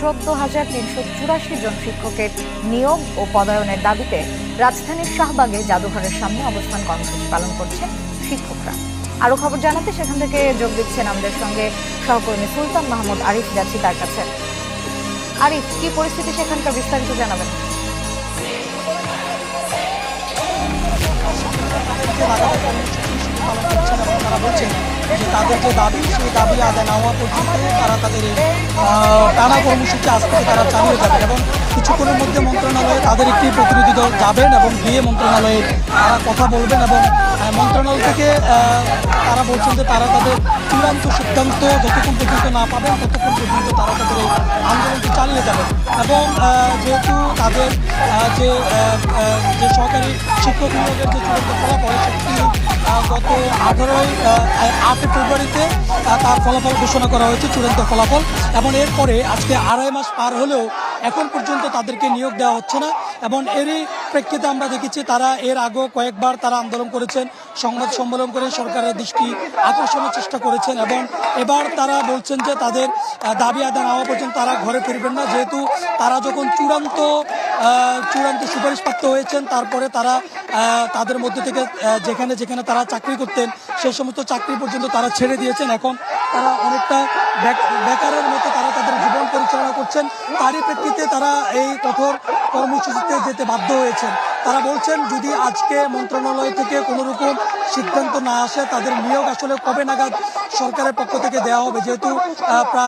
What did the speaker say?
14,384 জন শিক্ষকের নিয়োগ ও পদায়নের দাবিতে রাজধানীর শাহবাগে জাদুঘরের সামনে অবস্থান কর্মসূচি পালন করছেন শিক্ষকরা। আরো খবর জানাতে সেখান থেকে যোগ দিচ্ছেন আমাদের সঙ্গে সহকর্মী সুলতান মাহমুদ আরিফ। যাচ্ছি তার কাছে। আরিফ, কি পরিস্থিতি সেখানকার, বিস্তারিত জানাবেন। তারা বলছেন যে তাদের যে দাবি, সেই দাবি আদায় না হওয়া পর্যন্ত তারা তাদের টানা কর্মসূচি আজ থেকে তারা চালিয়ে যাবেন এবং কিছুক্ষণের মধ্যে মন্ত্রণালয়ে তাদের একটি প্রতিনিধি দল যাবেন এবং গিয়ে মন্ত্রণালয়ে তারা কথা বলবেন এবং মন্ত্রণালয় থেকে তারা বলছেন যে তারা তাদের চূড়ান্ত সিদ্ধান্ত যতক্ষণ পর্যন্ত না পাবেন ততক্ষণ পর্যন্ত তারা তাদের এই আন্দোলনটি চালিয়ে যাবেন এবং যেহেতু তাদের যে সরকারি শিক্ষক নিয়োগের যে চূড়ান্ত ফলাফল সেটি গত 8 ফেব্রুয়ারিতে তার ফলাফল ঘোষণা করা হয়েছে, চূড়ান্ত ফলাফল, এবং এরপরে আজকে 2.5 মাস পার হলেও এখন পর্যন্ত তাদেরকে নিয়োগ দেওয়া হচ্ছে না। এবং এরই প্রেক্ষিতে আমরা দেখেছি তারা এর আগেও কয়েকবার তারা আন্দোলন করেছেন, সংবাদ সম্মেলন করে সরকারের দৃষ্টি আকর্ষণের চেষ্টা করেছেন এবং এবার তারা বলছেন যে তাদের দাবি আদায় না হওয়া পর্যন্ত তারা ঘরে ফিরবেন না, যেহেতু তারা যখন চূড়ান্ত সুপারিশপ্রাপ্ত হয়েছেন তারপরে তারা তাদের মধ্যে থেকে যেখানে যেখানে তারা চাকরি করতেন সেই সমস্ত চাকরি পর্যন্ত তারা ছেড়ে দিয়েছেন। এখন তারা অনেকটা বেকারের মতো তারা তাদের জীবন পরিচালনা করছেন। তারই প্রেক্ষিতে তারা এই কঠোর কর্মসূচিতে যেতে বাধ্য হয়েছেন। তারা বলছেন যদি আজকে মন্ত্রণালয় থেকে কোনো রকম সিদ্ধান্ত না আসে তাদের নিয়োগ আসলে কবে নাগাদ সরকারের পক্ষ থেকে দেওয়া হবে, যেহেতু প্রায়